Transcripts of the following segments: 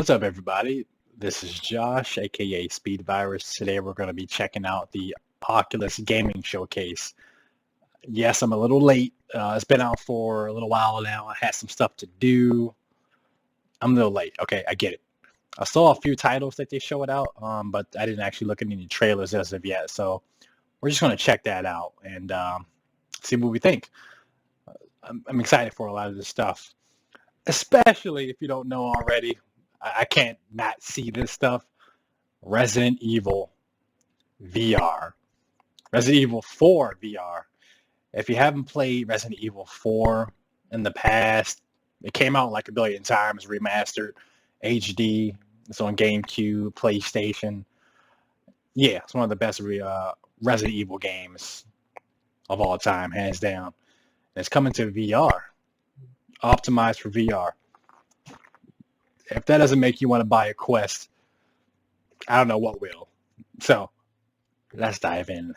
What's up, everybody? This is Josh, aka Speed Virus. Today we're going to be checking out the Oculus Gaming Showcase. Yes, I'm a little late. It's been out for a little while now. I had some stuff to do. I'm a little late. Okay, I get it. I saw a few titles that they showed out, but I didn't actually look at any trailers as of yet. So we're just going to check that out and see what we think. I'm excited for a lot of this stuff, especially if you don't know already. I can't not see this stuff. Resident Evil VR. Resident Evil 4 VR. If you haven't played Resident Evil 4 in the past, it came out like a billion times, remastered, HD. It's on GameCube, PlayStation. Yeah, it's one of the best Resident Evil games of all time, hands down. And it's coming to VR. Optimized for VR. If that doesn't make you want to buy a Quest, I don't know what will. So, let's dive in.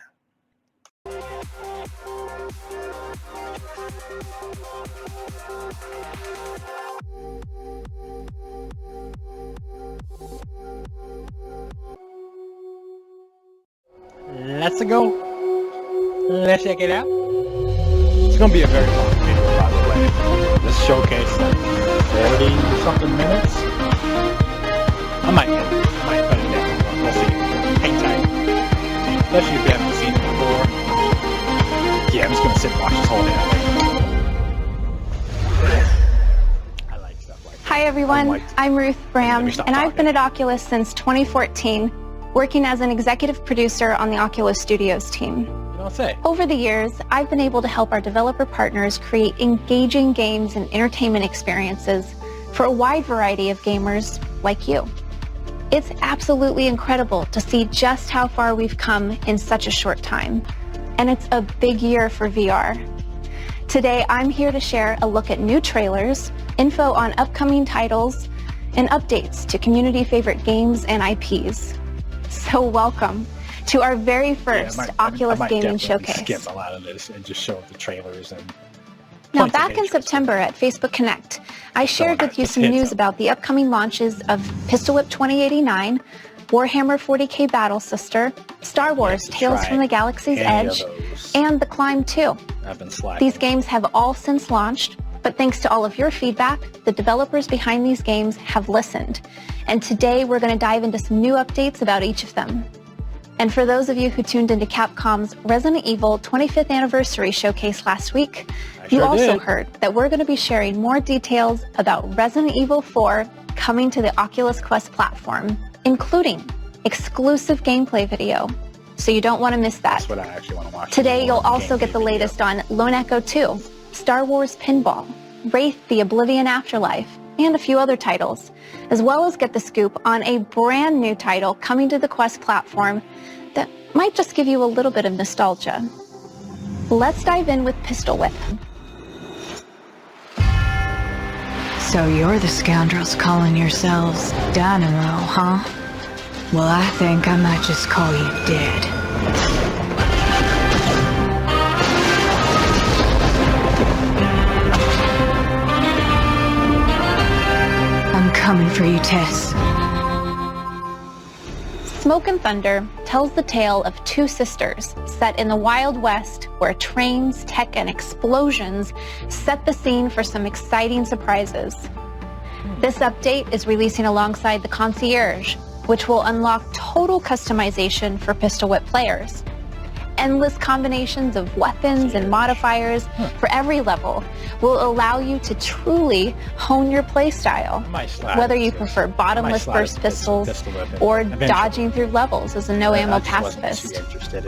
Let's go. Let's check it out. It's going to be a very long video, by the way. This showcase is like 40-something minutes. I might cut it down. We'll see. Hang tight. Especially if you haven't seen it before. Yeah, I'm just going to sit and watch this whole day. I like stuff like that. Hi everyone, I'm Ruth Bram, and I've been at Oculus since 2014, working as an executive producer on the Oculus Studios team. You don't say. Over the years, I've been able to help our developer partners create engaging games and entertainment experiences for a wide variety of gamers like you. It's absolutely incredible to see just how far we've come in such a short time. And it's a big year for VR. Today, I'm here to share a look at new trailers, info on upcoming titles, and updates to community favorite games and IPs. So welcome to our very first Oculus Gaming Showcase. Skip a lot of this and just show the trailers and. Now, back in September at Facebook Connect, I shared with you some news about the upcoming launches of Pistol Whip 2089, Warhammer 40K Battle Sister, Star Wars Tales from the Galaxy's Edge, and The Climb 2. These games have all since launched, but thanks to all of your feedback, the developers behind these games have listened. And today we're going to dive into some new updates about each of them. And for those of you who tuned into Capcom's Resident Evil 25th Anniversary Showcase last week, you also heard that we're going to be sharing more details about Resident Evil 4 coming to the Oculus Quest platform, including exclusive gameplay video. So you don't want to miss that. That's what I actually want to watch. Today you'll also get the latest on Lone Echo 2, Star Wars Pinball, Wraith the Oblivion Afterlife, and a few other titles, as well as get the scoop on a brand new title coming to the Quest platform that might just give you a little bit of nostalgia. Let's dive in with Pistol Whip. So you're the scoundrels calling yourselves Dynamo, huh? Well, I think I might just call you dead. I'm coming for you, Tess. Smoke and Thunder tells the tale of two sisters set in the Wild West where trains, tech, and explosions set the scene for some exciting surprises. This update is releasing alongside the Concierge, which will unlock total customization for Pistol Whip players. Endless combinations of weapons and modifiers for every level will allow you to truly hone your playstyle, whether you prefer bottomless burst pistols or dodging through levels as a no-ammo pacifist.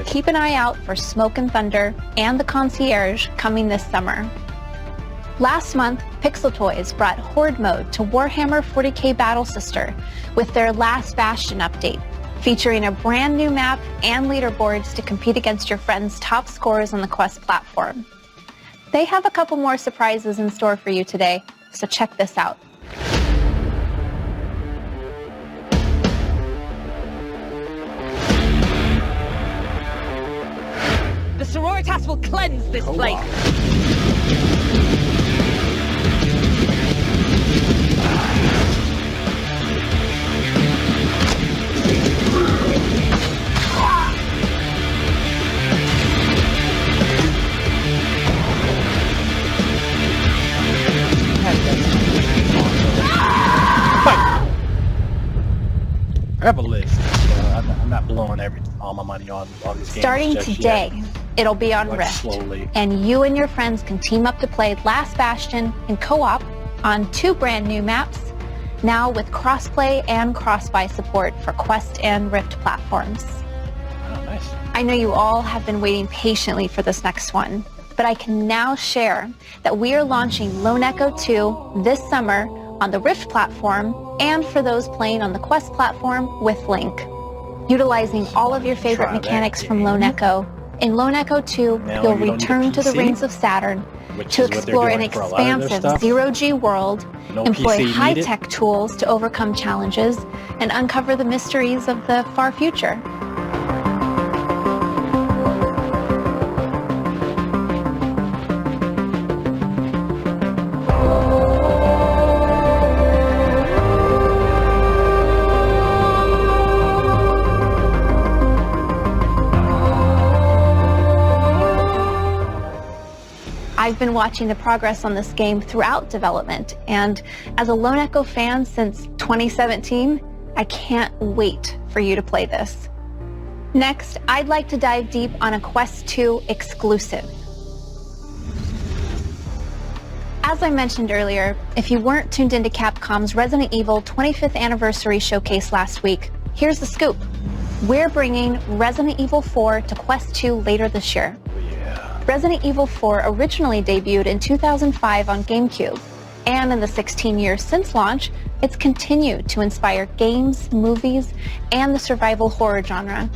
Keep an eye out for Smoke and Thunder and the Concierge coming this summer. Last month, Pixel Toys brought Horde Mode to Warhammer 40K Battle Sister with their Last Bastion update, featuring a brand new map and leaderboards to compete against your friends' top scores on the Quest platform. They have a couple more surprises in store for you today, so check this out. The sororitas will cleanse this place. have a list. I'm not blowing all my money on these games. Starting just today, yet. it'll be on Like Rift. slowly. And you and your friends can team up to play Last Bastion in co-op on 2 brand new maps, now with crossplay and cross-buy support for Quest and Rift platforms. Oh, nice. I know you all have been waiting patiently for this next one, but I can now share that we are launching Lone Echo 2 this summer on the Rift platform and for those playing on the Quest platform with Link. Utilizing all of your favorite Try that mechanics from game. Lone Echo, in Lone Echo 2, Now you'll you don't need a return to the PC, Rings of Saturn which to is what they're explore an doing for a lot of their expansive stuff. zero-G world, No employ PC needed. high-tech tools to overcome challenges, and uncover the mysteries of the far future. I've been watching the progress on this game throughout development, and as a Lone Echo fan since 2017, I can't wait for you to play this. Next, I'd like to dive deep on a Quest 2 exclusive. As I mentioned earlier, if you weren't tuned into Capcom's Resident Evil 25th Anniversary Showcase last week, here's the scoop. We're bringing Resident Evil 4 to Quest 2 later this year. Resident Evil 4 originally debuted in 2005 on GameCube, and in the 16 years since launch, it's continued to inspire games, movies, and the survival horror genre.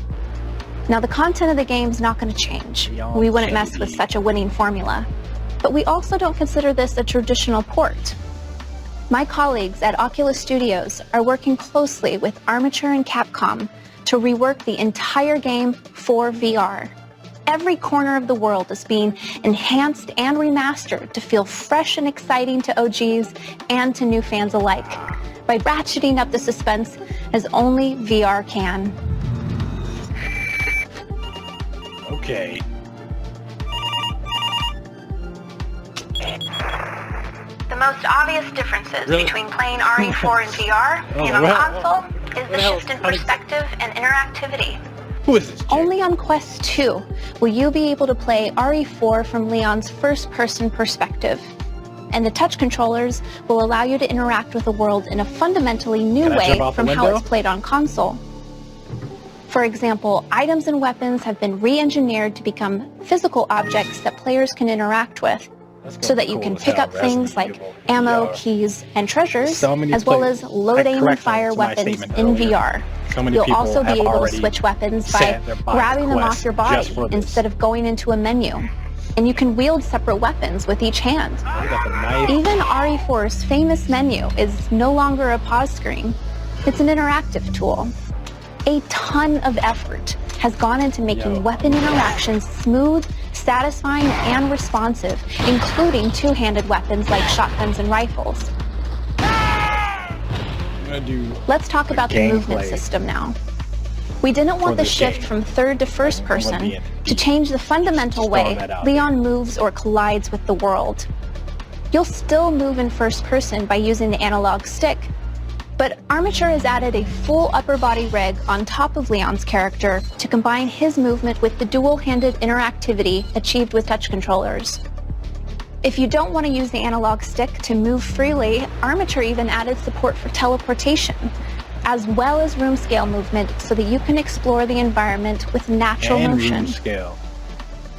Now, the content of the game's not going to change. We wouldn't mess with such a winning formula. But we also don't consider this a traditional port. My colleagues at Oculus Studios are working closely with Armature and Capcom to rework the entire game for VR. Every corner of the world is being enhanced and remastered to feel fresh and exciting to OGs and to new fans alike, by ratcheting up the suspense as only VR can. Okay. The most obvious differences Really? between playing RE4 in VR and on console is the shift in perspective and interactivity. Who is this chick? Only on Quest 2 will you be able to play RE4 from Leon's first-person perspective. And the touch controllers will allow you to interact with the world in a fundamentally new Can I way jump off the from how window? it's played on console. For example, items and weapons have been re-engineered to become physical objects that players can interact with, That's so gonna that be you can cool as pick hell, up things Resident like Evil ammo, VR. keys, and treasures, So many as well players- as load, I aim, and corrected fire my weapons statement in earlier. VR. So many You'll people also be have able to already switch weapons by said they're buying grabbing them Quest off your body just for this. instead of going into a menu. And you can wield separate weapons with each hand. We got the knife. Even RE4's famous menu is no longer a pause screen. It's an interactive tool. A ton of effort has gone into making weapon interactions smooth, satisfying, and responsive, including two-handed weapons like shotguns and rifles. I'm gonna do Let's talk about the movement gameplay system now. We didn't want the this shift game. from third to first I'm gonna person be in to change the fundamental Just way throwing that out Leon moves or collides with the world. You'll still move in first person by using the analog stick, but Armature has added a full upper body rig on top of Leon's character to combine his movement with the dual-handed interactivity achieved with touch controllers. If you don't want to use the analog stick to move freely, Armature even added support for teleportation, as well as room scale movement so that you can explore the environment with natural and motion. room scale.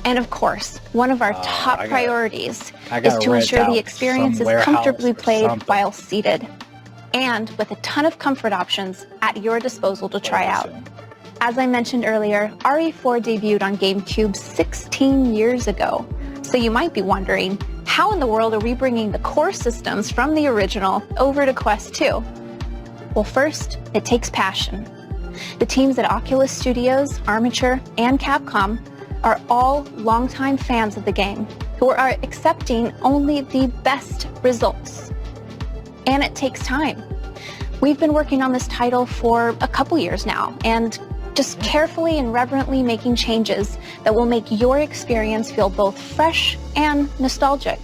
And of course, one of our top I got- priorities I is gotta to rent ensure the out experience some is warehouse comfortably or played something. while seated, and with a ton of comfort options at your disposal to try out. As I mentioned earlier, RE4 debuted on GameCube 16 years ago, so you might be wondering, how in the world are we bringing the core systems from the original over to Quest 2? Well, first, it takes passion. The teams at Oculus Studios, Armature, and Capcom are all longtime fans of the game who are accepting only the best results. And it takes time. We've been working on this title for a couple years now, and just carefully and reverently making changes that will make your experience feel both fresh and nostalgic.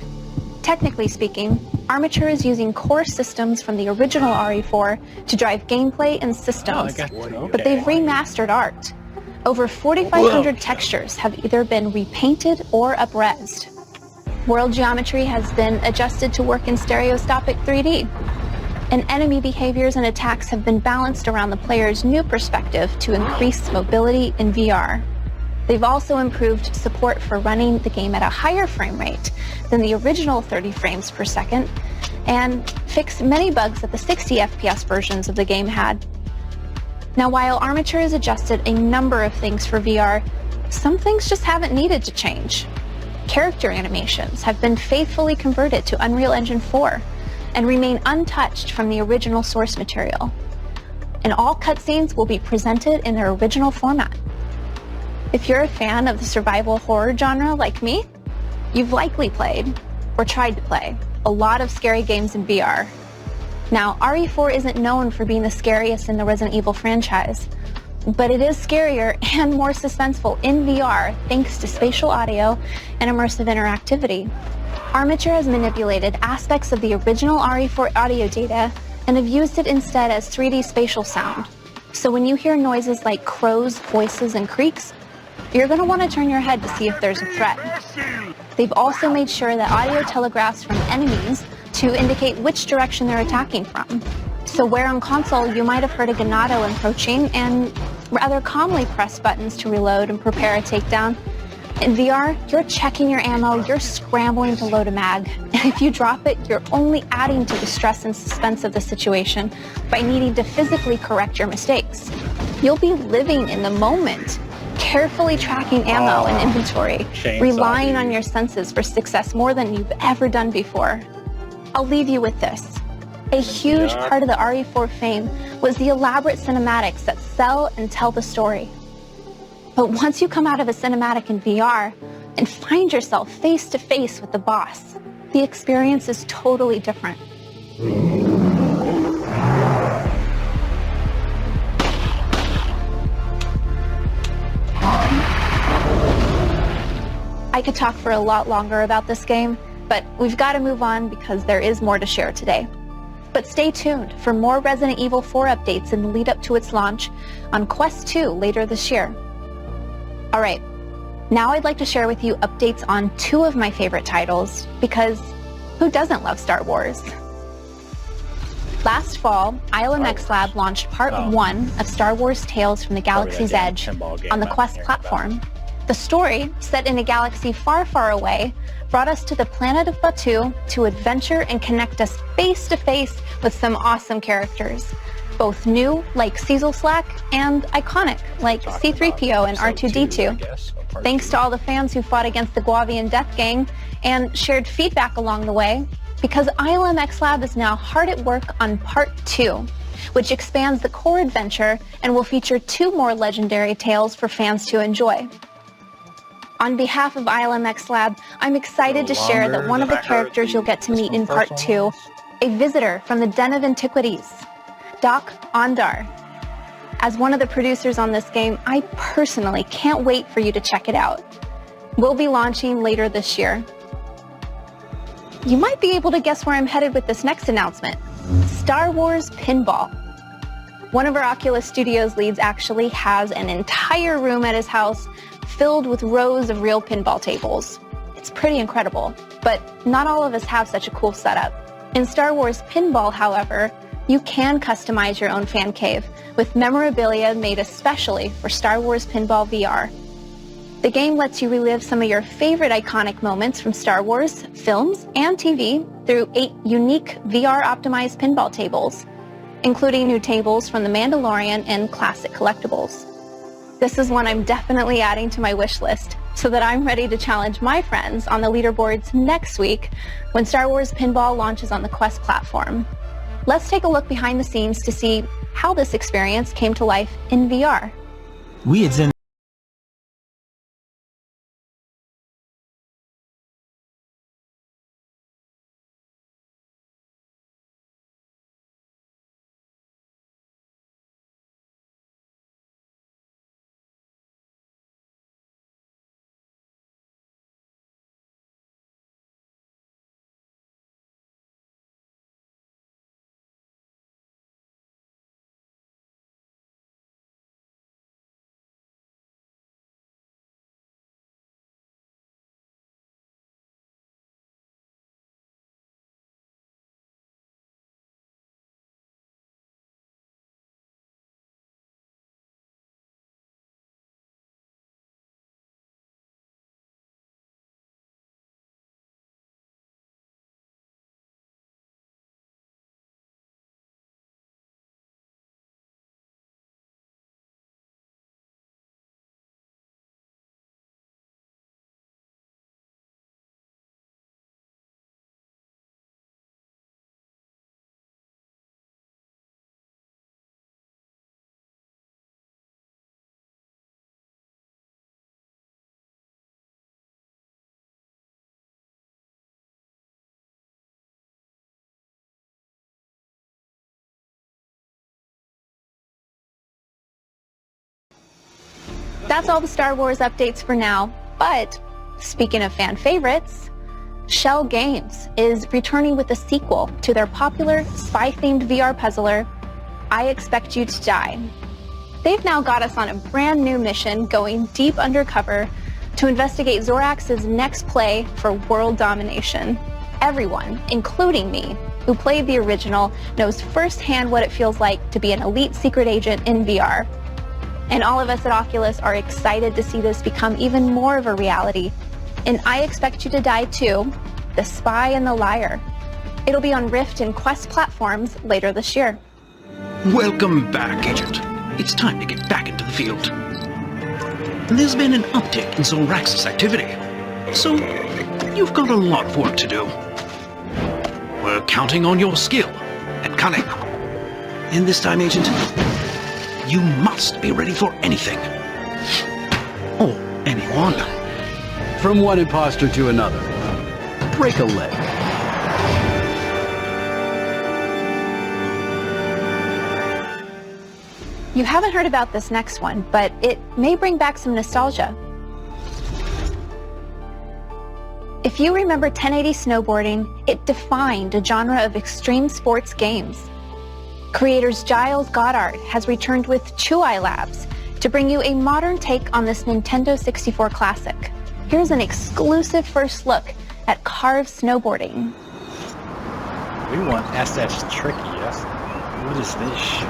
Technically speaking, Armature is using core systems from the original RE4 to drive gameplay and systems, but they've remastered art. Over 4,500 textures have either been repainted or up-resed. World geometry has been adjusted to work in stereoscopic 3D, and enemy behaviors and attacks have been balanced around the player's new perspective to increase mobility in VR. They've also improved support for running the game at a higher frame rate than the original 30 frames per second, and fixed many bugs that the 60 FPS versions of the game had. Now, while Armature has adjusted a number of things for VR, some things just haven't needed to change. Character animations have been faithfully converted to Unreal Engine 4 and remain untouched from the original source material. And all cutscenes will be presented in their original format. If you're a fan of the survival horror genre like me, you've likely played, or tried to play, a lot of scary games in VR. Now, RE4 isn't known for being the scariest in the Resident Evil franchise, but it is scarier and more suspenseful in VR thanks to spatial audio and immersive interactivity. Armature has manipulated aspects of the original RE4 audio data and have used it instead as 3D spatial sound. So when you hear noises like crows, voices, and creaks, you're going to want to turn your head to see if there's a threat. They've also made sure that audio telegraphs from enemies to indicate which direction they're attacking from. So where on console you might have heard a Ganado approaching and rather calmly press buttons to reload and prepare a takedown, in VR, you're checking your ammo, you're scrambling to load a mag, and if you drop it, you're only adding to the stress and suspense of the situation by needing to physically correct your mistakes. You'll be living in the moment, carefully tracking ammo and inventory, relying on your senses for success more than you've ever done before. I'll leave you with this. A huge part of the RE4 fame was the elaborate cinematics that sell and tell the story. But once you come out of a cinematic in VR and find yourself face to face with the boss, the experience is totally different. I could talk for a lot longer about this game, but we've got to move on because there is more to share today. But stay tuned for more Resident Evil 4 updates in the lead up to its launch on Quest 2 later this year. Alright, now I'd like to share with you updates on two of my favorite titles, because who doesn't love Star Wars? Last fall, ILMX Lab launched Part 1 of Star Wars Tales from the Galaxy's Edge on the Quest platform. The story, set in a galaxy far, far away, brought us to the planet of Batuu to adventure and connect us face-to-face with some awesome characters. Both new, like Cecil Slack, and iconic, like C-3PO and R2-D2. Thanks to all the fans who fought against the Guavian Death Gang and shared feedback along the way, because ILMX Lab is now hard at work on Part 2, which expands the core adventure and will feature 2 more legendary tales for fans to enjoy. On behalf of ILMX Lab, I'm excited to share that one of the characters you'll get to meet in Part 2, a visitor from the Den of Antiquities, Doc Ondar. As one of the producers on this game, I personally can't wait for you to check it out. We'll be launching later this year. You might be able to guess where I'm headed with this next announcement. Star Wars Pinball. One of our Oculus Studios leads actually has an entire room at his house filled with rows of real pinball tables. It's pretty incredible, but not all of us have such a cool setup. In Star Wars Pinball, however, you can customize your own fan cave with memorabilia made especially for Star Wars Pinball VR. The game lets you relive some of your favorite iconic moments from Star Wars, films, and TV through 8 unique VR-optimized pinball tables, including new tables from The Mandalorian and classic collectibles. This is one I'm definitely adding to my wish list so that I'm ready to challenge my friends on the leaderboards next week when Star Wars Pinball launches on the Quest platform. Let's take a look behind the scenes to see how this experience came to life in VR. We at Zen That's all the Star Wars updates for now, but speaking of fan favorites, Shell Games is returning with a sequel to their popular spy-themed VR puzzler, I Expect You to Die. They've now got us on a brand new mission going deep undercover to investigate Zorax's next play for world domination. Everyone, including me, who played the original, knows firsthand what it feels like to be an elite secret agent in VR. And all of us at Oculus are excited to see this become even more of a reality in I Expect You to Die 2, The Spy and the Liar. It'll be on Rift and Quest platforms later this year. Welcome back, Agent. It's time to get back into the field. There's been an uptick in Zorax's activity, so you've got a lot of work to do. We're counting on your skill and cunning. And this time, Agent, you must be ready for anything. Or anyone. From one imposter to another. Break a leg. You haven't heard about this next one, but it may bring back some nostalgia. If you remember 1080 snowboarding, it defined a genre of extreme sports games. Creators Giles Goddard has returned with Chuai Labs to bring you a modern take on this Nintendo 64 classic. Here's an exclusive first look at carved snowboarding. We want SS Tricky. What is this?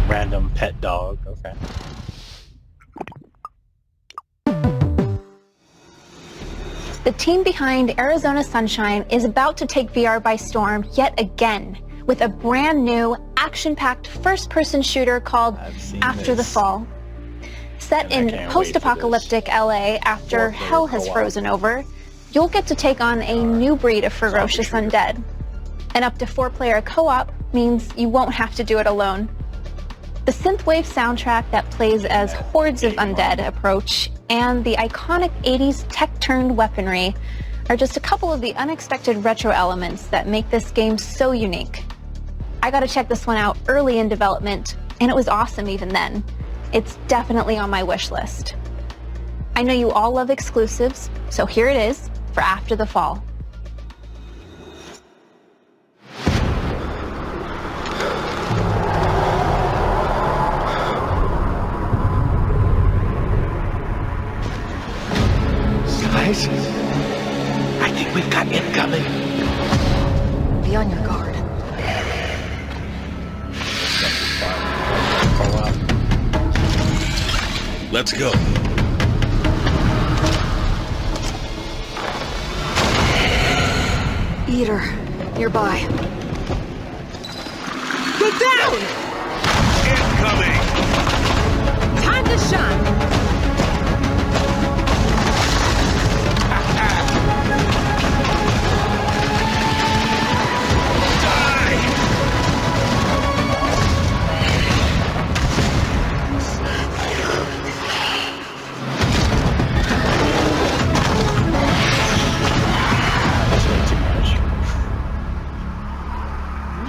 Random pet dog, okay. The team behind Arizona Sunshine is about to take VR by storm yet again with a brand new action-packed first-person shooter called After the Fall. Set in post-apocalyptic LA after hell has frozen over, you'll get to take on a new breed of ferocious undead. An up to 4-player co-op means you won't have to do it alone. The synthwave soundtrack that plays as hordes of undead approach and the iconic 80s tech-turned weaponry are just a couple of the unexpected retro elements that make this game so unique. I got to check this one out early in development, and it was awesome even then. It's definitely on my wish list. I know you all love exclusives, so here it is for After the Fall. Guys, I think we've got incoming. Be on your guard. Let's go. Eater, nearby. Get down! Incoming! Time to shine!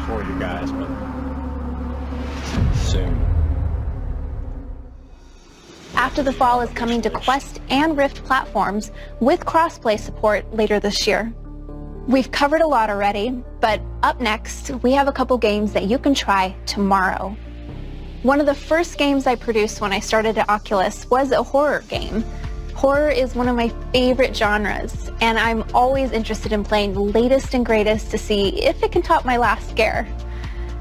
For you guys, but soon. After the Fall is coming to Quest and Rift platforms with crossplay support later this year. We've covered a lot already, but up next, we have a couple games that you can try tomorrow. One of the first games I produced when I started at Oculus was a horror game. Horror is one of my favorite genres, and I'm always interested in playing the latest and greatest to see if it can top my last scare.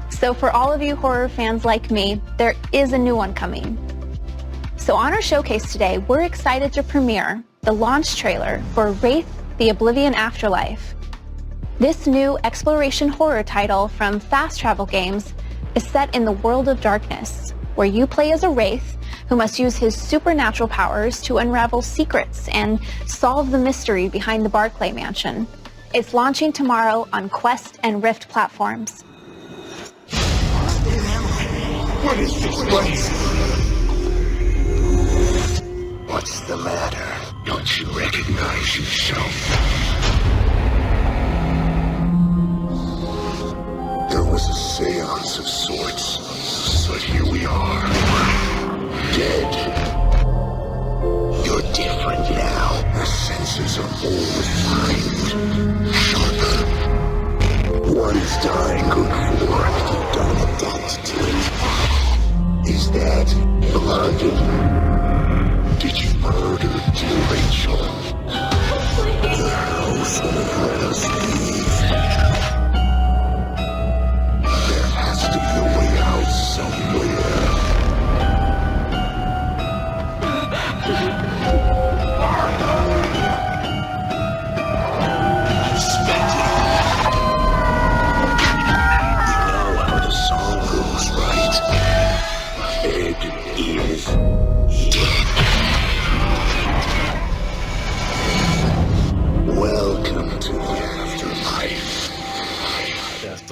So for all of you horror fans like me, there is a new one coming. So on our showcase today, we're excited to premiere the launch trailer for Wraith The Oblivion Afterlife. This new exploration horror title from Fast Travel Games is set in the world of darkness, where you play as a wraith who must use his supernatural powers to unravel secrets and solve the mystery behind the Barclay Mansion. It's launching tomorrow on Quest and Rift platforms. What is this place? What's the matter? Don't you recognize yourself? There was a seance of sorts, so here we are. Dead. You're different now. The senses are all refined, sharper. What is dying good for if you don't adapt to it? Is that blood? Did you murder dear Rachel? The house will let us leave. There has to be a way out somewhere.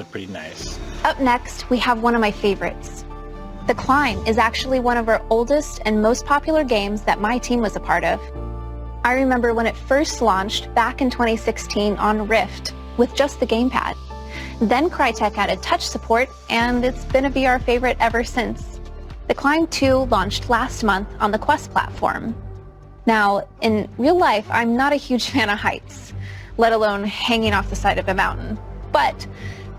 Pretty nice. Up next, we have one of my favorites. The Climb is actually one of our oldest and most popular games that my team was a part of. I remember when it first launched back in 2016 on Rift with just the gamepad. Then Crytek added touch support, and it's been a VR favorite ever since. The Climb 2 launched last month on the Quest platform. Now, in real life, I'm not a huge fan of heights, let alone hanging off the side of a mountain. But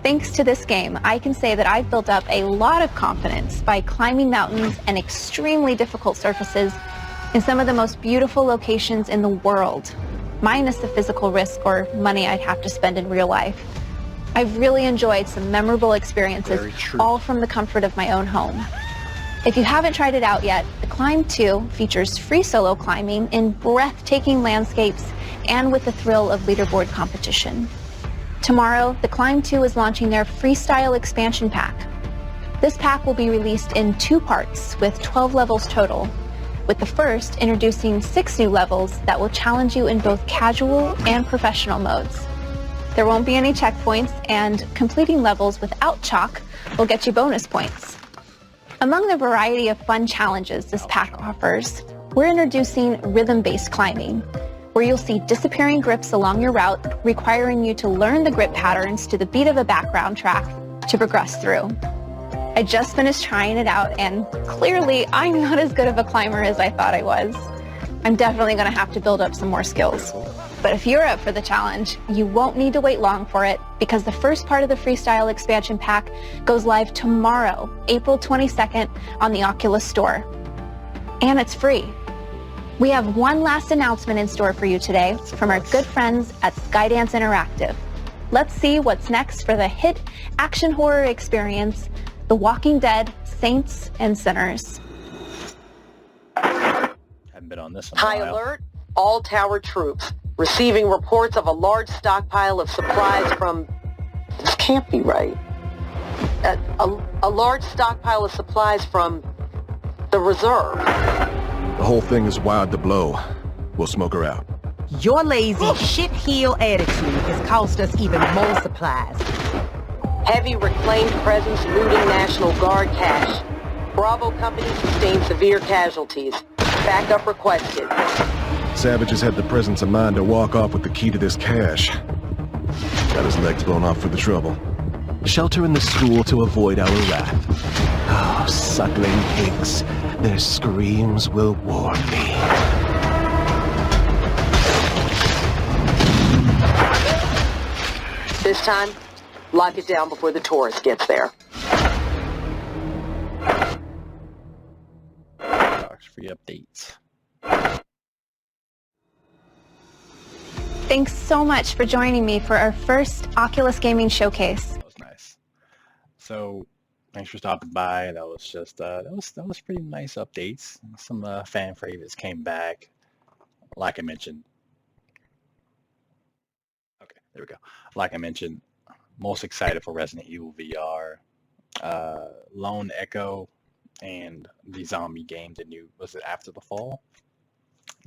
thanks to this game, I can say that I've built up a lot of confidence by climbing mountains and extremely difficult surfaces in some of the most beautiful locations in the world, minus the physical risk or money I'd have to spend in real life. I've really enjoyed some memorable experiences, all from the comfort of my own home. If you haven't tried it out yet, The Climb 2 features free solo climbing in breathtaking landscapes and with the thrill of leaderboard competition. Tomorrow, The Climb 2 is launching their Freestyle expansion pack. This pack will be released in 2 parts with 12 levels total, with the first introducing 6 new levels that will challenge you in both casual and professional modes. There won't be any checkpoints, and completing levels without chalk will get you bonus points. Among the variety of fun challenges this pack offers, we're introducing rhythm-based climbing, where you'll see disappearing grips along your route, requiring you to learn the grip patterns to the beat of a background track to progress through. I just finished trying it out, and clearly I'm not as good of a climber as I thought I was. I'm definitely going to have to build up some more skills. But if you're up for the challenge, you won't need to wait long for it, because the first part of the Freestyle expansion pack goes live tomorrow, April 22nd, on the Oculus Store. And it's free. We have one last announcement in store for you today from our good friends at Skydance Interactive. Let's see what's next for the hit action horror experience, The Walking Dead, Saints and Sinners. Haven't been on this in a High while. alert, all tower troops. Receiving reports of a large stockpile of supplies from... This can't be right. A large stockpile of supplies from the reserve. The whole thing is wired to blow. We'll smoke her out. Your lazy shit-heel attitude has cost us even more supplies. Heavy reclaimed presence looting National Guard cache. Bravo Company sustained severe casualties. Backup requested. Savages had the presence of mind to walk off with the key to this cache. Got his legs blown off for the trouble. Shelter in the school to avoid our wrath. Oh, suckling pigs. Their screams will warn me. This time, lock it down before the tourist gets there. Free updates. Thanks so much for joining me for our first Oculus Gaming Showcase. That was nice. So, thanks for stopping by. That was just that was pretty nice updates. Some fan favorites came back. Like I mentioned, There we go. Like I mentioned, most excited for Resident Evil VR, Lone Echo, and the zombie game, the new, was it After the Fall?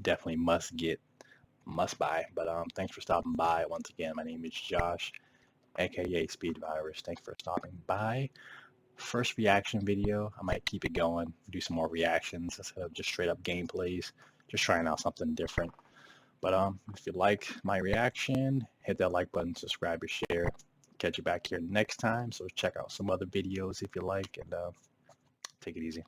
Definitely must buy. But thanks for stopping by. Once again, my name is Josh, aka Speed Virus. Thanks for stopping by. First reaction video. I might keep it going, do some more reactions instead of just straight up gameplays. Just trying out something different. But if you like my reaction, hit that like button, subscribe, or share. Catch you back here next time. So check out some other videos if you like, and take it easy.